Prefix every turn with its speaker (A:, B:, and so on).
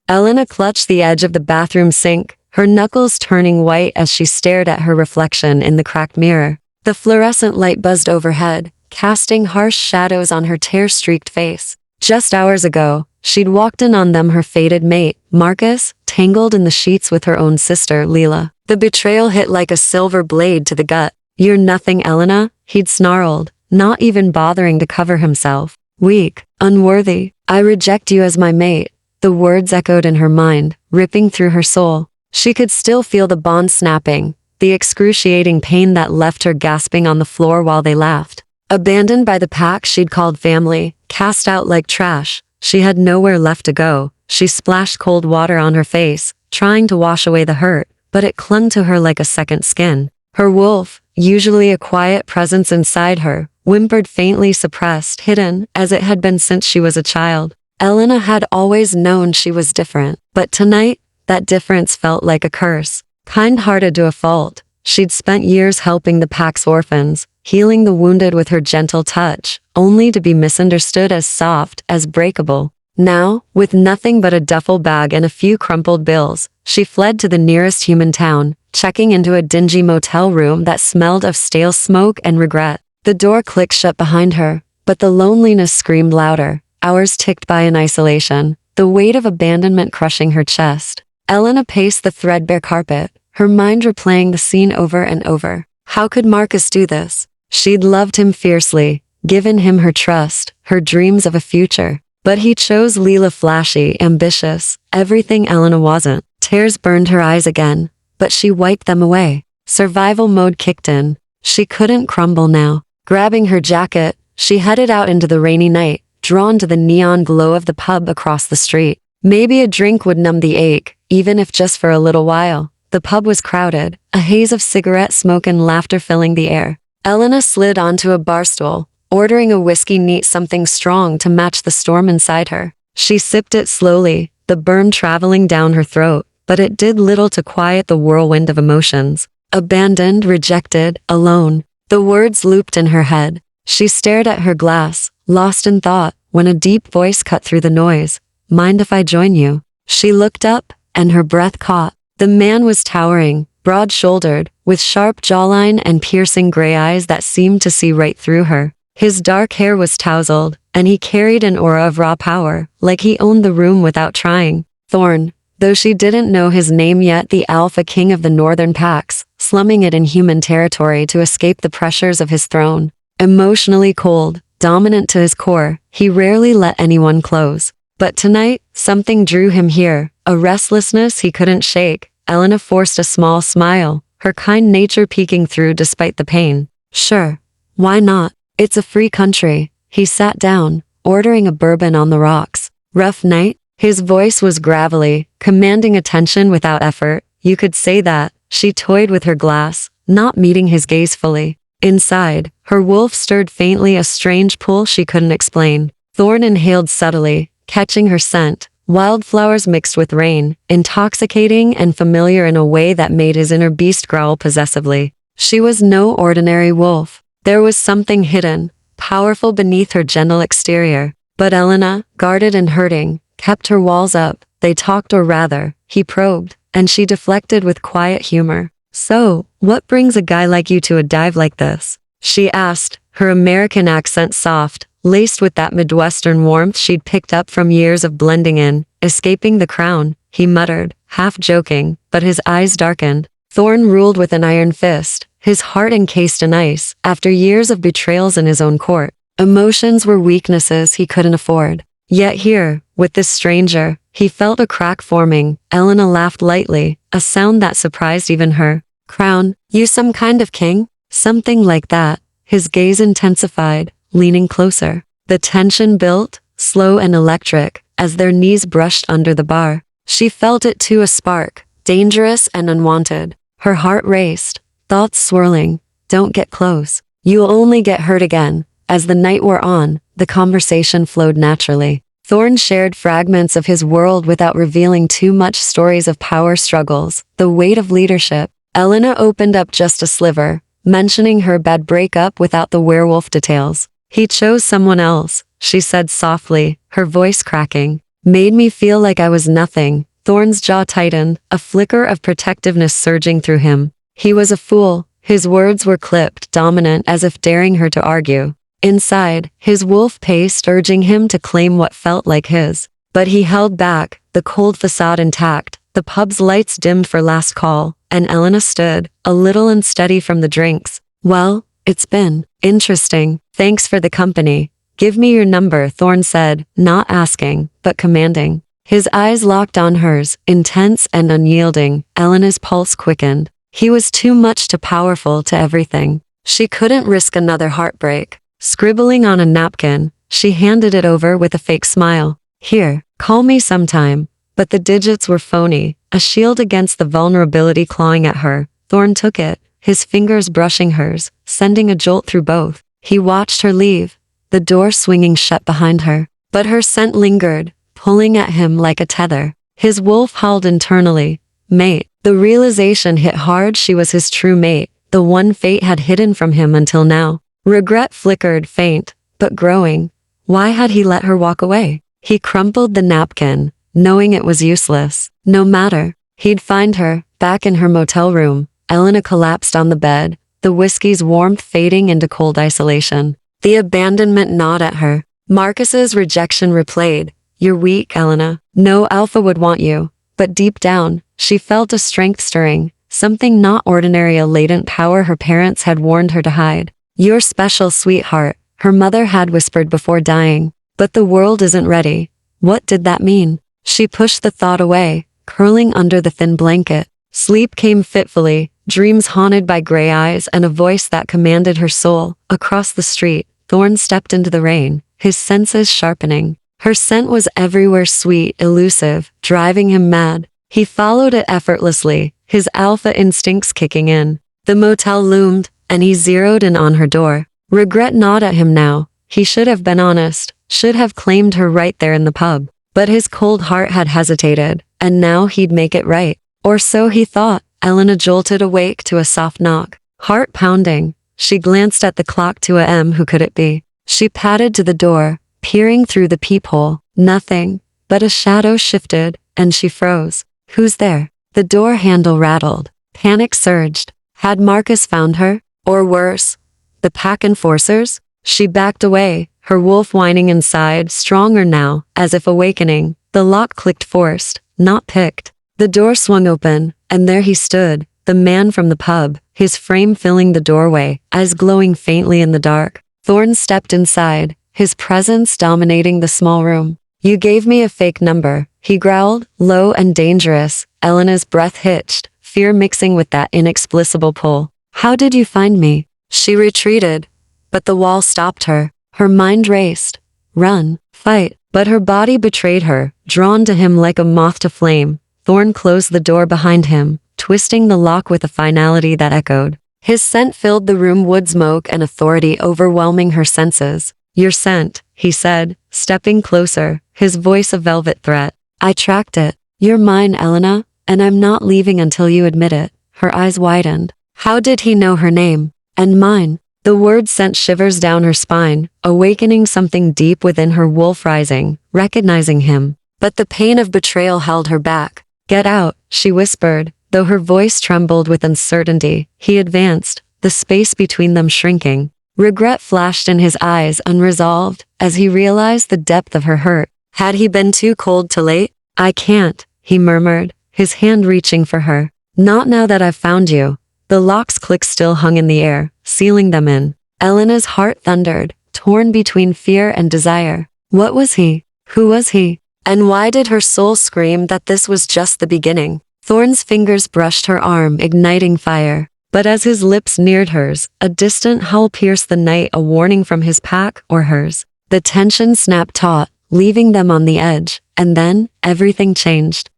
A: Elena clutched the edge of the bathroom sink, her knuckles turning white as she stared at her reflection in the cracked mirror. The fluorescent light buzzed overhead, casting harsh shadows on her tear-streaked face. Just hours ago, she'd walked in on them, her fated mate, Marcus, tangled in the sheets with her own sister, Leela. The betrayal hit like a silver blade to the gut. "You're nothing, Elena," he'd snarled, not even bothering to cover himself. "Weak, unworthy, I reject you as my mate." The words echoed in her mind, ripping through her soul. She could still feel the bond snapping, the excruciating pain that left her gasping on the floor while they laughed. Abandoned by the pack she'd called family, cast out like trash, she had nowhere left to go. She splashed cold water on her face, trying to wash away the hurt, but it clung to her like a second skin. Her wolf, usually a quiet presence inside her, whimpered faintly, suppressed, hidden, as it had been since she was a child. Elena had always known she was different, but tonight, that difference felt like a curse. Kind-hearted to a fault, she'd spent years helping the pack's orphans, healing the wounded with her gentle touch, only to be misunderstood as soft, as breakable. Now, with nothing but a duffel bag and a few crumpled bills, she fled to the nearest human town, checking into a dingy motel room that smelled of stale smoke and regret. The door clicked shut behind her, but the loneliness screamed louder. Hours ticked by in isolation, the weight of abandonment crushing her chest. Elena paced the threadbare carpet, her mind replaying the scene over and over. How could Marcus do this? She'd loved him fiercely, given him her trust, her dreams of a future. But he chose Leela, flashy, ambitious, everything Elena wasn't. Tears burned her eyes again, but she wiped them away. Survival mode kicked in. She couldn't crumble now. Grabbing her jacket, she headed out into the rainy night, drawn to the neon glow of the pub across the street. Maybe a drink would numb the ache, even if just for a little while. The pub was crowded, a haze of cigarette smoke and laughter filling the air. Elena slid onto a bar stool, ordering a whiskey neat, something strong to match the storm inside her. She sipped it slowly, the burn traveling down her throat, but it did little to quiet the whirlwind of emotions. Abandoned, rejected, alone. The words looped in her head. She stared at her glass, lost in thought, when a deep voice cut through the noise. "Mind if I join you?" She looked up, and her breath caught. The man was towering, broad-shouldered, with sharp jawline and piercing gray eyes that seemed to see right through her. His dark hair was tousled, and he carried an aura of raw power, like he owned the room without trying. Thorn, though she didn't know his name yet, the alpha king of the northern packs, slumming it in human territory to escape the pressures of his throne. Emotionally cold, dominant to his core, he rarely let anyone close. But tonight, something drew him here, a restlessness he couldn't shake. Elena forced a small smile, her kind nature peeking through despite the pain. "Sure. Why not? It's a free country." He sat down, ordering a bourbon on the rocks. "Rough night?" His voice was gravelly, commanding attention without effort. "You could say that." She toyed with her glass, not meeting his gaze fully. Inside, her wolf stirred faintly, a strange pull she couldn't explain. Thorn inhaled subtly, catching her scent. Wildflowers mixed with rain, intoxicating and familiar in a way that made his inner beast growl possessively. She was no ordinary wolf. There was something hidden, powerful beneath her gentle exterior. But Elena, guarded and hurting, kept her walls up. They talked, or rather, he probed, and she deflected with quiet humor. "So, what brings a guy like you to a dive like this?" she asked, her American accent soft, laced with that Midwestern warmth she'd picked up from years of blending in. "Escaping the crown," he muttered, half joking, but his eyes darkened. Thorn ruled with an iron fist, his heart encased in ice, after years of betrayals in his own court. Emotions were weaknesses he couldn't afford. Yet here, with this stranger, he felt a crack forming. Elena laughed lightly, a sound that surprised even her. "Crown? You some kind of king?" "Something like that." His gaze intensified, leaning closer. The tension built, slow and electric, as their knees brushed under the bar. She felt it too, a spark, dangerous and unwanted. Her heart raced, thoughts swirling. "Don't get close. You'll only get hurt again." As the night wore on, the conversation flowed naturally. Thorn shared fragments of his world without revealing too much, stories of power struggles, the weight of leadership. Elena opened up just a sliver, mentioning her bad breakup without the werewolf details. "He chose someone else," she said softly, her voice cracking. Made me feel like I was nothing. Thorne's jaw tightened, a flicker of protectiveness surging through him. He was a fool. His words were clipped, dominant, as if daring her to argue. Inside, his wolf paced, urging him to claim what felt like his. But he held back, the cold facade intact. The pub's lights dimmed for last call, and Elena stood, a little unsteady from the drinks. Well, it's been interesting. Thanks for the company. Give me your number, Thorne said, not asking, but commanding. His eyes locked on hers, intense and unyielding. Elena's pulse quickened. He was too much, too powerful to everything. She couldn't risk another heartbreak. Scribbling on a napkin, she handed it over with a fake smile. Here, call me sometime. But the digits were phony, a shield against the vulnerability clawing at her. Thorne took it, his fingers brushing hers, sending a jolt through both. He watched her leave, the door swinging shut behind her. But her scent lingered, pulling at him like a tether. His wolf howled internally. Mate. The realization hit hard. She was his true mate, the one fate had hidden from him until now. Regret flickered, faint, but growing. Why had he let her walk away? He crumpled the napkin, knowing it was useless. No matter. He'd find her, back in her motel room. Elena collapsed on the bed, the whiskey's warmth fading into cold isolation. The abandonment gnawed at her. Marcus's rejection replayed. You're weak, Elena. No alpha would want you. But deep down, she felt a strength stirring, something not ordinary, a latent power her parents had warned her to hide. You're special, sweetheart, her mother had whispered before dying. But the world isn't ready. What did that mean? She pushed the thought away, curling under the thin blanket. Sleep came fitfully, dreams haunted by gray eyes and a voice that commanded her soul. Across the street, Thorne stepped into the rain, his senses sharpening. Her scent was everywhere, sweet, elusive, driving him mad. He followed it effortlessly, his alpha instincts kicking in. The motel loomed, and he zeroed in on her door. Regret gnawed at him now. He should have been honest, should have claimed her right there in the pub. But his cold heart had hesitated, and now he'd make it right. Or so he thought. Elena jolted awake to a soft knock. Heart pounding. She glanced at the clock. 2 a.m. Who could it be? She padded to the door, peering through the peephole. Nothing, but a shadow shifted, and she froze. Who's there? The door handle rattled. Panic surged. Had Marcus found her? Or worse, the pack enforcers? She backed away, her wolf whining inside, stronger now, as if awakening. The lock clicked, forced, not picked. The door swung open, and there he stood, the man from the pub, his frame filling the doorway, eyes glowing faintly in the dark. Thorne stepped inside, his presence dominating the small room. You gave me a fake number, he growled, low and dangerous. Elena's breath hitched, fear mixing with that inexplicable pull. How did you find me? She retreated, but the wall stopped her. Her mind raced. Run, fight, but her body betrayed her, drawn to him like a moth to flame. Thorne closed the door behind him, twisting the lock with a finality that echoed. His scent filled the room, wood smoke and authority overwhelming her senses. Your scent, he said, stepping closer, his voice a velvet threat. I tracked it. You're mine, Elena, and I'm not leaving until you admit it. Her eyes widened. How did he know her name? And mine. The word sent shivers down her spine, awakening something deep within her, wolf rising, recognizing him. But the pain of betrayal held her back. Get out, she whispered, though her voice trembled with uncertainty. He advanced, the space between them shrinking. Regret flashed in his eyes, unresolved, as he realized the depth of her hurt. Had he been too cold too late? I can't, he murmured, his hand reaching for her. Not now that I've found you. The lock's click still hung in the air, sealing them in. Elena's heart thundered, torn between fear and desire. What was he? Who was he? And why did her soul scream that this was just the beginning? Thorne's fingers brushed her arm, igniting fire. But as his lips neared hers, a distant howl pierced the night, a warning from his pack or hers. The tension snapped taut, leaving them on the edge, and then everything changed.